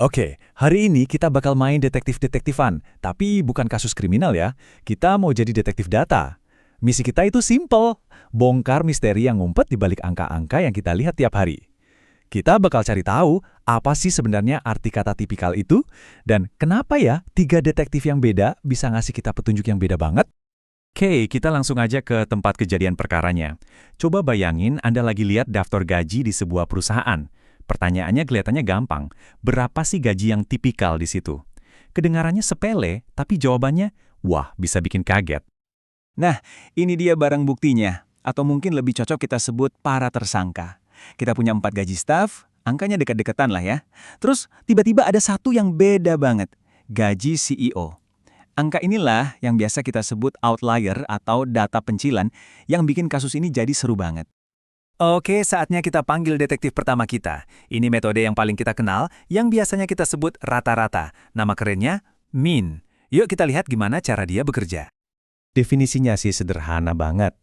Oke, hari ini kita bakal main detektif-detektifan, tapi bukan kasus kriminal ya. Kita mau jadi detektif data. Misi kita itu simple, bongkar misteri yang ngumpet di balik angka-angka yang kita lihat tiap hari. Kita bakal cari tahu apa sih sebenarnya arti kata tipikal itu, dan kenapa ya tiga detektif yang beda bisa ngasih kita petunjuk yang beda banget. Oke, kita langsung aja ke tempat kejadian perkaranya. Coba bayangin Anda lagi lihat daftar gaji di sebuah perusahaan. Pertanyaannya kelihatannya gampang. Berapa sih gaji yang tipikal di situ? Kedengarannya sepele, tapi jawabannya, wah, bisa bikin kaget. Nah, ini dia barang buktinya. Atau mungkin lebih cocok kita sebut para tersangka. Kita punya 4 gaji staf, angkanya dekat-dekatan lah ya. Terus tiba-tiba ada satu yang beda banget. Gaji CEO. Angka inilah yang biasa kita sebut outlier atau data pencilan yang bikin kasus ini jadi seru banget. Oke, saatnya kita panggil detektif pertama kita. Ini metode yang paling kita kenal, yang biasanya kita sebut rata-rata. Nama kerennya, mean. Yuk kita lihat gimana cara dia bekerja. Definisinya sih sederhana banget.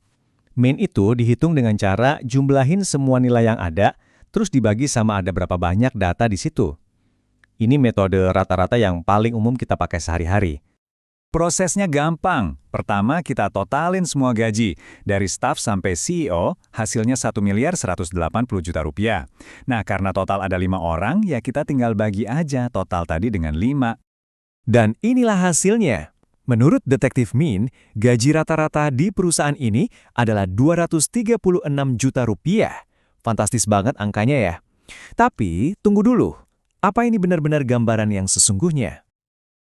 Mean itu dihitung dengan cara jumlahin semua nilai yang ada, terus dibagi sama ada berapa banyak data di situ. Ini metode rata-rata yang paling umum kita pakai sehari-hari. Prosesnya gampang. Pertama, kita totalin semua gaji. Dari staf sampai CEO, hasilnya 1.180 juta rupiah. Nah, karena total ada 5 orang, ya kita tinggal bagi aja total tadi dengan 5. Dan inilah hasilnya. Menurut Detektif Min, gaji rata-rata di perusahaan ini adalah 236 juta rupiah. Fantastis banget angkanya ya. Tapi, tunggu dulu. Apa ini benar-benar gambaran yang sesungguhnya?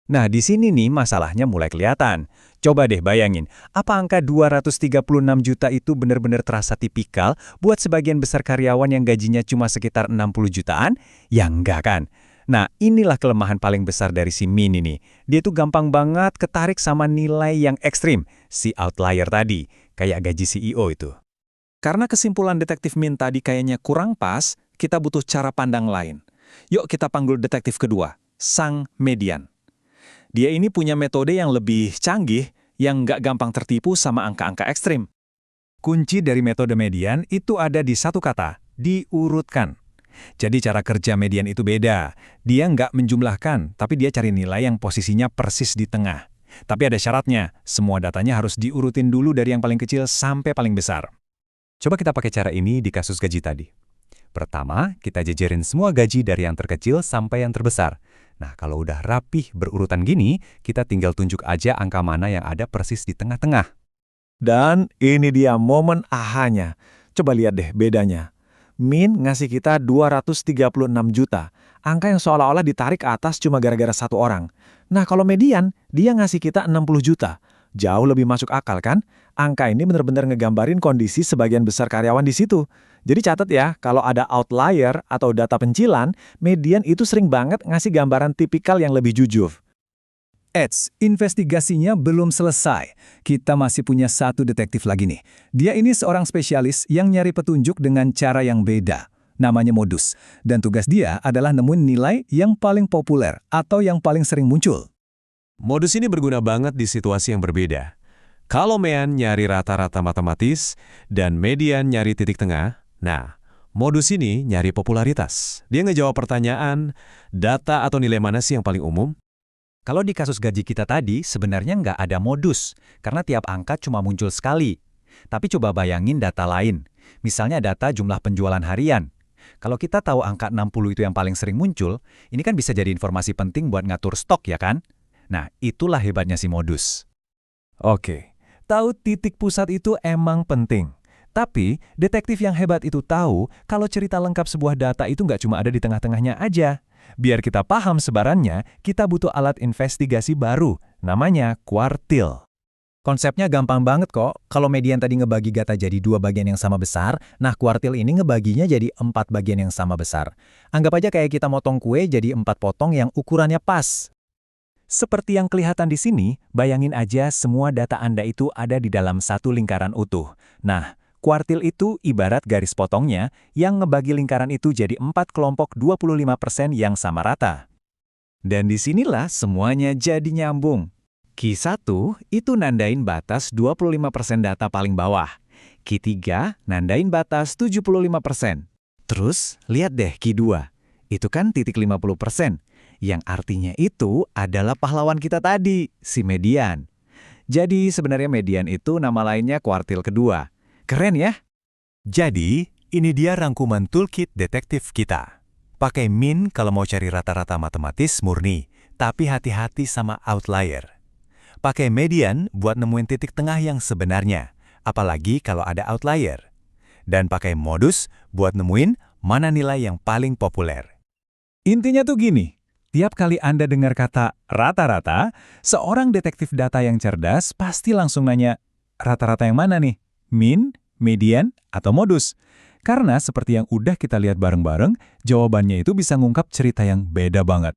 Nah, di sini nih masalahnya mulai kelihatan. Coba deh bayangin, apa angka 236 juta itu benar-benar terasa tipikal buat sebagian besar karyawan yang gajinya cuma sekitar 60 jutaan? Ya enggak kan? Nah, inilah kelemahan paling besar dari si Min ini. Dia tuh gampang banget ketarik sama nilai yang ekstrim, si outlier tadi, kayak gaji CEO itu. Karena kesimpulan detektif Min tadi kayaknya kurang pas, kita butuh cara pandang lain. Yuk kita panggil detektif kedua, sang median. Dia ini punya metode yang lebih canggih, yang nggak gampang tertipu sama angka-angka ekstrim. Kunci dari metode median itu ada di satu kata, diurutkan. Jadi cara kerja median itu beda. Dia nggak menjumlahkan, tapi dia cari nilai yang posisinya persis di tengah. Tapi ada syaratnya, semua datanya harus diurutin dulu dari yang paling kecil sampai paling besar. Coba kita pakai cara ini di kasus gaji tadi. Pertama, kita jejerin semua gaji dari yang terkecil sampai yang terbesar. Nah, kalau udah rapih berurutan gini, kita tinggal tunjuk aja angka mana yang ada persis di tengah-tengah. Dan ini dia momen ahanya. Coba lihat deh bedanya. Min ngasih kita 236 juta. Angka yang seolah-olah ditarik ke atas cuma gara-gara satu orang. Nah, kalau median, dia ngasih kita 60 juta. Jauh lebih masuk akal kan? Angka ini benar-benar ngegambarin kondisi sebagian besar karyawan di situ. Jadi catat ya, kalau ada outlier atau data pencilan, median itu sering banget ngasih gambaran tipikal yang lebih jujur. Investigasinya belum selesai. Kita masih punya satu detektif lagi nih. Dia ini seorang spesialis yang nyari petunjuk dengan cara yang beda. Namanya modus. Dan tugas dia adalah nemuin nilai yang paling populer atau yang paling sering muncul. Modus ini berguna banget di situasi yang berbeda. Kalau Mean nyari rata-rata matematis dan median nyari titik tengah, nah, modus ini nyari popularitas. Dia ngejawab pertanyaan, data atau nilai mana sih yang paling umum? Kalau di kasus gaji kita tadi, sebenarnya nggak ada modus, karena tiap angka cuma muncul sekali. Tapi coba bayangin data lain, misalnya data jumlah penjualan harian. Kalau kita tahu angka 60 itu yang paling sering muncul, ini kan bisa jadi informasi penting buat ngatur stok ya kan? Nah, itulah hebatnya si modus. Oke, tahu titik pusat itu emang penting. Tapi, detektif yang hebat itu tahu kalau cerita lengkap sebuah data itu nggak cuma ada di tengah-tengahnya aja. Biar kita paham sebarannya, kita butuh alat investigasi baru, namanya kuartil. Konsepnya gampang banget kok. Kalau median tadi ngebagi data jadi 2 bagian yang sama besar, nah kuartil ini ngebaginya jadi 4 bagian yang sama besar. Anggap aja kayak kita motong kue jadi 4 potong yang ukurannya pas. Seperti yang kelihatan di sini, bayangin aja semua data Anda itu ada di dalam satu lingkaran utuh. Nah, kuartil itu ibarat garis potongnya yang ngebagi lingkaran itu jadi 4 kelompok 25% yang sama rata. Dan disinilah semuanya jadi nyambung. Q1 itu nandain batas 25% data paling bawah. Q3 nandain batas 75%. Terus lihat deh Q2. Itu kan titik 50%. Yang artinya itu adalah pahlawan kita tadi, si median. Jadi sebenarnya median itu nama lainnya kuartil kedua. Keren ya? Jadi, ini dia rangkuman toolkit detektif kita. Pakai min kalau mau cari rata-rata matematis murni, tapi hati-hati sama outlier. Pakai median buat nemuin titik tengah yang sebenarnya, apalagi kalau ada outlier. Dan pakai modus buat nemuin mana nilai yang paling populer. Intinya tuh gini, tiap kali Anda dengar kata rata-rata, seorang detektif data yang cerdas pasti langsung nanya, rata-rata yang mana nih? Min, median, atau modus? Karena seperti yang udah kita lihat bareng-bareng, jawabannya itu bisa ngungkap cerita yang beda banget.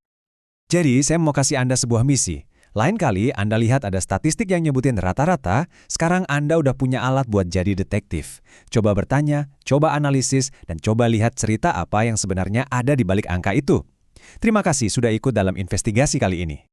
Jadi, saya mau kasih Anda sebuah misi. Lain kali Anda lihat ada statistik yang nyebutin rata-rata, sekarang Anda udah punya alat buat jadi detektif. Coba bertanya, coba analisis, dan coba lihat cerita apa yang sebenarnya ada di balik angka itu. Terima kasih sudah ikut dalam investigasi kali ini.